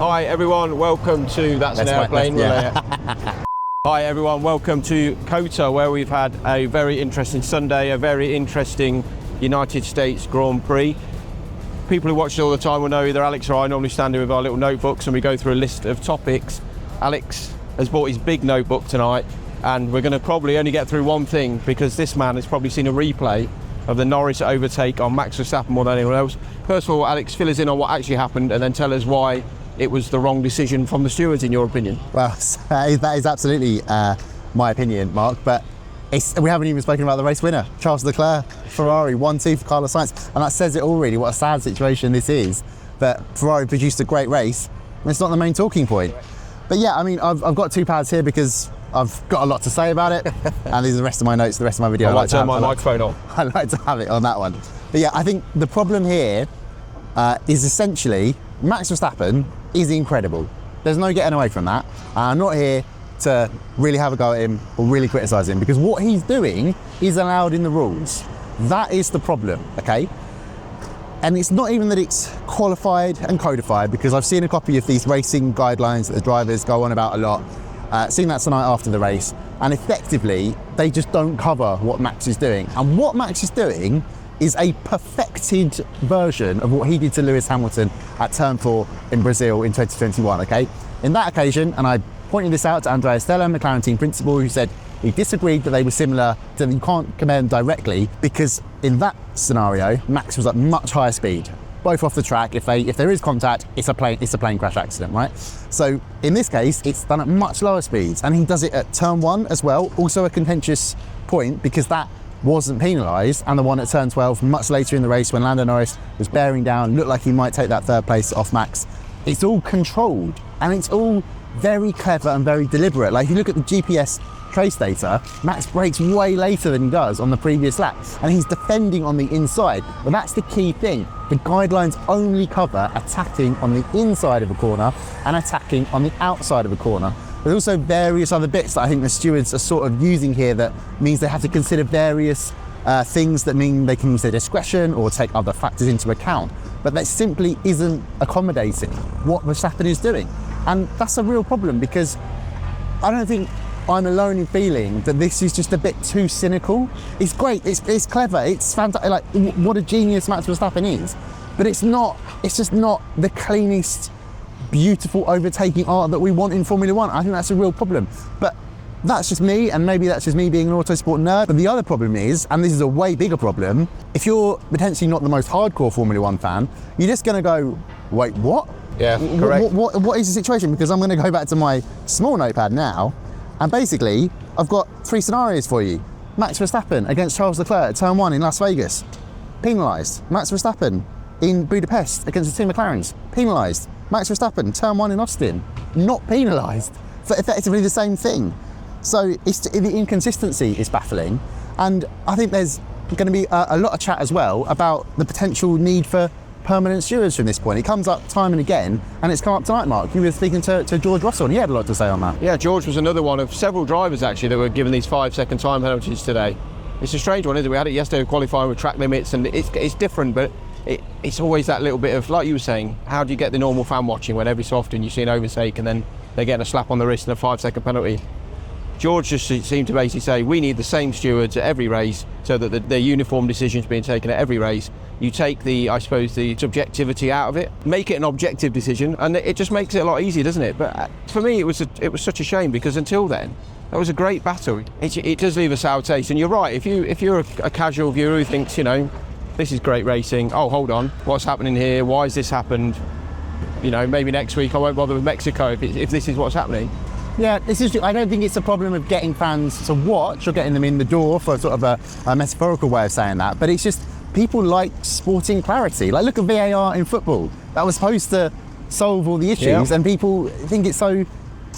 Hi everyone, welcome to That's an Airplane. Hi everyone, welcome to COTA, where we've had a very interesting Sunday, a very interesting United States Grand Prix. People who watch it all the time will know either Alex or I normally stand here with our little notebooks and we go through a list of topics. Alex has bought his big notebook tonight and we're going to probably only get through one thing because this man has probably seen a replay of the Norris overtake on Max Verstappen more than anyone else. First of all, Alex, fill us in on what actually happened and then tell us why it was the wrong decision from the stewards, in your opinion. Well, that is absolutely my opinion, Mark, but we haven't even spoken about the race winner, Charles Leclerc, Ferrari, 1-2 for Carlos Sainz, and that says it all really, what a sad situation this is, that Ferrari produced a great race, and it's not the main talking point. But yeah, I mean, I've got two pads here because I've got a lot to say about it, and these are the rest of my notes, the rest of my video. I like to turn my microphone on. I like to have it on that one. But yeah, I think the problem here is essentially Max Verstappen is incredible. There's no getting away from that. I'm not here to really have a go at him or really criticise him because what he's doing is allowed in the rules. That is the problem, okay? And it's not even that it's qualified and codified, because I've seen a copy of these racing guidelines that the drivers go on about a lot. Seen that tonight after the race, and effectively they just don't cover what Max is doing. And what Max is doing is a perfected version of what he did to Lewis Hamilton at Turn 4 in Brazil in 2021, okay? In that occasion, and I pointed this out to Andrea Stella, McLaren team principal, who said he disagreed that they were similar, that you can't compare them directly, because in that scenario, Max was at much higher speed, both off the track. If there is contact, it's a plane crash accident, right? So in this case, it's done at much lower speeds, and he does it at Turn 1 as well, also a contentious point, because that wasn't penalised, and the one at Turn 12 much later in the race when Lando Norris was bearing down, looked like he might take that third place off Max. It's all controlled, and it's all very clever and very deliberate. Like if you look at the GPS trace data, Max brakes way later than he does on the previous lap, and he's defending on the inside. But that's the key thing. The guidelines only cover attacking on the inside of a corner and attacking on the outside of a corner. There's also various other bits that I think the stewards are sort of using here that means they have to consider various things that mean they can use their discretion or take other factors into account. But that simply isn't accommodating what Verstappen is doing. And that's a real problem, because I don't think I'm alone in feeling that this is just a bit too cynical. It's great, it's clever, it's fantastic, like what a genius Max Verstappen is. But it's just not the cleanest, beautiful overtaking art that we want in Formula One. I think that's a real problem. But that's just me, and maybe that's just me being an Autosport nerd. But the other problem is, and this is a way bigger problem, if you're potentially not the most hardcore Formula One fan, you're just going to go, wait, what? Yeah, correct. What is the situation? Because I'm going to go back to my small notepad now, and basically I've got three scenarios for you. Max Verstappen against Charles Leclerc at Turn 1 in Las Vegas, penalised. Max Verstappen in Budapest against the two McLarens, penalised. Max Verstappen, Turn 1 in Austin, not penalised for effectively the same thing. So the inconsistency is baffling, and I think there's going to be a lot of chat as well about the potential need for permanent stewards from this point. It comes up time and again, and it's come up tonight, Mark. You were speaking to George Russell, and he had a lot to say on that. Yeah, George was another one of several drivers actually that were given these 5-second time penalties today. It's a strange one, isn't it? We had it yesterday qualifying with track limits, and it's different, but it's always that little bit of, like you were saying, how do you get the normal fan watching when every so often you see an overtake and then they're getting a slap on the wrist and a 5-second penalty? George just seemed to basically say, we need the same stewards at every race so that the uniform decisions being taken at every race. You take the subjectivity out of it, make it an objective decision, and it just makes it a lot easier, doesn't it? But for me, it was such a shame, because until then, that was a great battle. It does leave a sour taste, and you're right. If you're a casual viewer who thinks, this is great racing. Oh, hold on, what's happening here? Why has this happened? Maybe next week I won't bother with Mexico if this is what's happening. Yeah, I don't think it's a problem of getting fans to watch or getting them in the door, for sort of a metaphorical way of saying that, but it's just people like sporting clarity. Like, look at VAR in football. That was supposed to solve all the issues, and people think it's so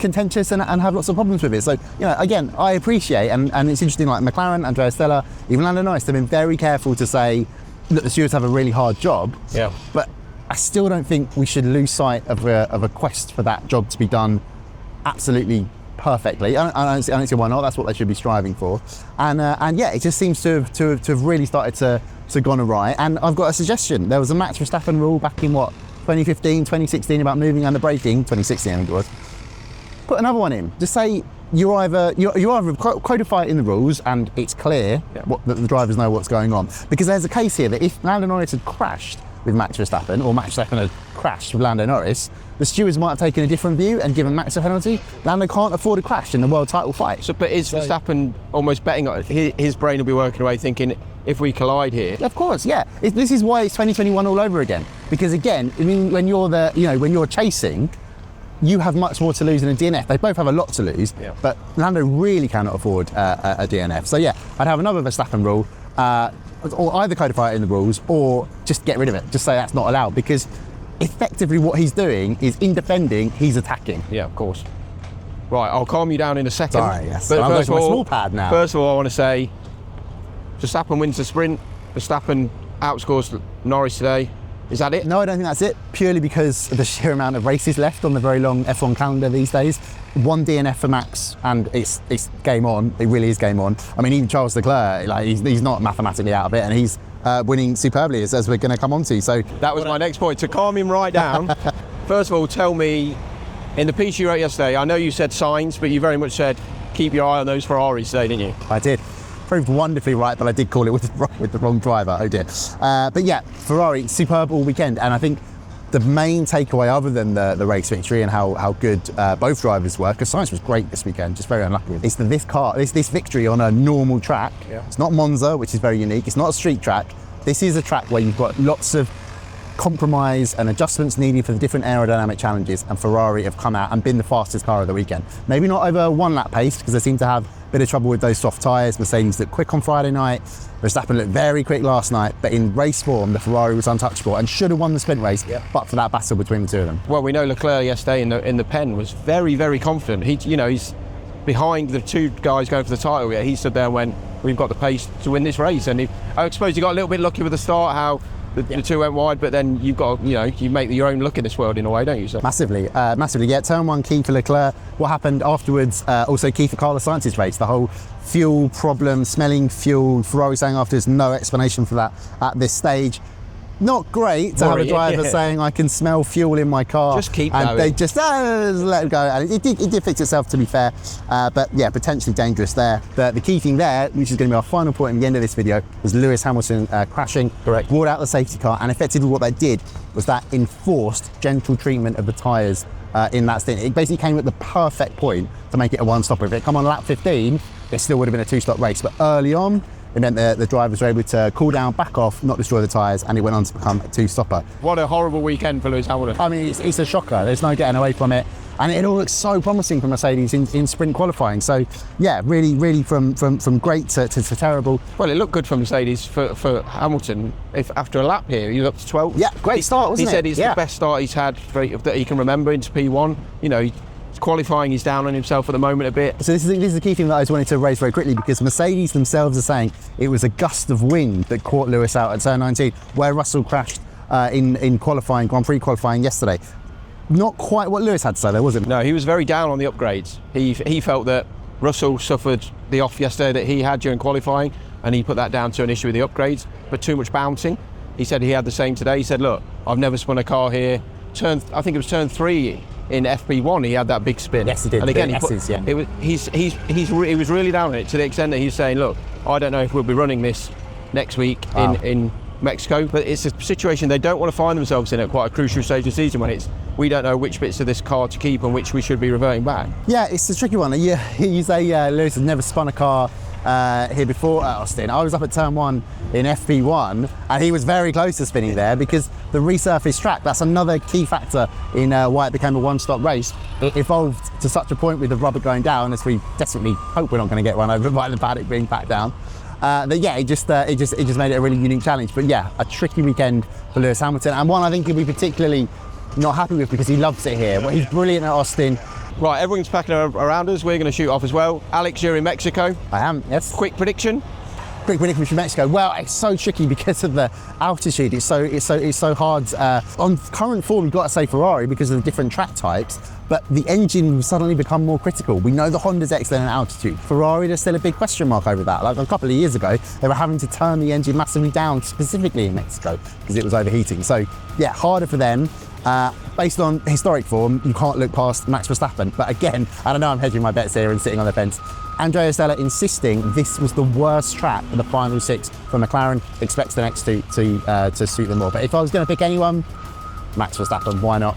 contentious and have lots of problems with it. So, again, I appreciate, and it's interesting, like McLaren, Andrea Stella, even Lando Norris, they've been very careful to say, look, the stewards have a really hard job, but I still don't think we should lose sight of a quest for that job to be done absolutely perfectly. I don't see why not. That's what they should be striving for. And yeah, it just seems to have really started to gone awry. And I've got a suggestion. There was a Max Verstappen rule back in 2015, 2016 about moving and the braking, 2016 I think it was. Put another one in. Just say you either codify it in the rules and it's clear that the drivers know what's going on. Because there's a case here that if Lando Norris had crashed with Max Verstappen, or Max Verstappen had crashed with Lando Norris, the stewards might have taken a different view and given Max a penalty. Lando can't afford a crash in the world title fight. But is Verstappen almost betting on it? His brain will be working away thinking, if we collide here. Of course, yeah. This is why it's 2021 all over again. Because again, I mean, when you're chasing, you have much more to lose than a DNF. They both have a lot to lose, but Lando really cannot afford a DNF. So yeah, I'd have another Verstappen rule, or either codify it in the rules, or just get rid of it. Just say that's not allowed, because effectively what he's doing is in defending, he's attacking. Yeah, of course. Right, I'll calm you down in a second. Sorry, yes. But I'm first going of to my all, small pad now. First of all, I want to say, Verstappen wins the sprint. Verstappen outscores Norris today. Is that it? No, I don't think that's it, purely because of the sheer amount of races left on the very long F1 calendar these days. One DNF for Max and it's game on. It really is game on. I mean, even Charles Leclerc, like he's not mathematically out of it, and he's winning superbly, as we're going to come on to. So that was my next point, to calm him right down. First of all, tell me, in the piece you wrote yesterday, I know you said Sainz, but you very much said keep your eye on those Ferraris today, didn't you? I did. Proved wonderfully right, but I did call it with the wrong driver. Oh dear. But yeah, Ferrari, superb all weekend, and I think the main takeaway, other than the race victory and how good both drivers were, because Sainz was great this weekend, just very unlucky, is that this victory on a normal track. It's not Monza, which is very unique. It's not a street track. This is a track where you've got lots of compromise and adjustments needed for the different aerodynamic challenges, and Ferrari have come out and been the fastest car of the weekend. Maybe not over one lap pace, because they seem to have a bit of trouble with those soft tyres. Mercedes looked quick on Friday night. Verstappen looked very quick last night, but in race form, the Ferrari was untouchable and should have won the sprint race, but for that battle between the two of them. Well, we know Leclerc yesterday in the pen was very, very confident. He's behind the two guys going for the title. He stood there and went, "We've got the pace to win this race." And I suppose you got a little bit lucky with the start, how the two went wide, but then you've got, you make your own look in this world in a way, don't you? So. Massively. Yeah. Turn one key for Leclerc. What happened afterwards, also key for Carlos Sainz's race. The whole fuel problem, smelling fuel. Ferrari saying afterwards, no explanation for that at this stage. Not great to have a driver saying, I can smell fuel in my car. Just keep and going. They just let it go. And it did fix itself, to be fair. But yeah, potentially dangerous there. The key thing there, which is going to be our final point at the end of this video, was Lewis Hamilton crashing. Correct. Brought out the safety car, and effectively what that did was that enforced gentle treatment of the tyres in that stint. It basically came at the perfect point to make it a one-stopper. If it come on lap 15, it still would have been a two-stop race. But early on, it meant the drivers were able to cool down, back off, not destroy the tyres, and it went on to become a two-stopper. What a horrible weekend for Lewis Hamilton. I mean, it's a shocker. There's no getting away from it. And it all looks so promising for Mercedes in sprint qualifying. So, yeah, really from great to terrible. Well, it looked good for Mercedes for Hamilton. If after a lap here, he was up to 12. Yeah, great start, wasn't it? He said it's the best start he's had that he can remember into P1. Qualifying, he's down on himself at the moment a bit. So this is the key thing that I just wanted to raise very quickly, because Mercedes themselves are saying it was a gust of wind that caught Lewis out at turn 19, where Russell crashed in qualifying, Grand Prix qualifying yesterday. Not quite what Lewis had to say there, was it? No, he was very down on the upgrades. He felt that Russell suffered the off yesterday that he had during qualifying, and he put that down to an issue with the upgrades, but too much bouncing. He said he had the same today. He said, look, I've never spun a car here. I think it was turn 3 in FP1, he had that big spin. Yes, he did. And again, he was really down on it, to the extent that he's saying, look, I don't know if we'll be running this next week in Mexico, but it's a situation they don't want to find themselves in at quite a crucial stage of the season, when we don't know which bits of this car to keep and which we should be reverting back. Yeah, it's a tricky one. You say Lewis has never spun a car here before at Austin. I was up at turn 1 in FP1, and he was very close to spinning there, because the resurfaced track, that's another key factor in why it became a one-stop race. It evolved to such a point with the rubber going down, as we desperately hope we're not going to get run over by the paddock being back down. It just made it a really unique challenge. But yeah, a tricky weekend for Lewis Hamilton, and one I think he'll be particularly not happy with, because he loves it here. Well, he's brilliant at Austin. Right, everyone's packing around us. We're going to shoot off as well. Alex, you're in Mexico. I am, yes. Quick prediction? Quick prediction from Mexico. Well, it's so tricky because of the altitude. It's so hard. On current form, you've got to say Ferrari because of the different track types, but the engine will suddenly become more critical. We know the Honda's excellent at altitude. Ferrari, there's still a big question mark over that. Like a couple of years ago, they were having to turn the engine massively down, specifically in Mexico, because it was overheating. So yeah, harder for them. Based on historic form, you can't look past Max Verstappen. But again, I don't know, I'm hedging my bets here and sitting on the fence. Andrea Stella insisting this was the worst track in the final 6 for McLaren, expects the next two to suit them more. But if I was going to pick anyone, Max Verstappen, why not?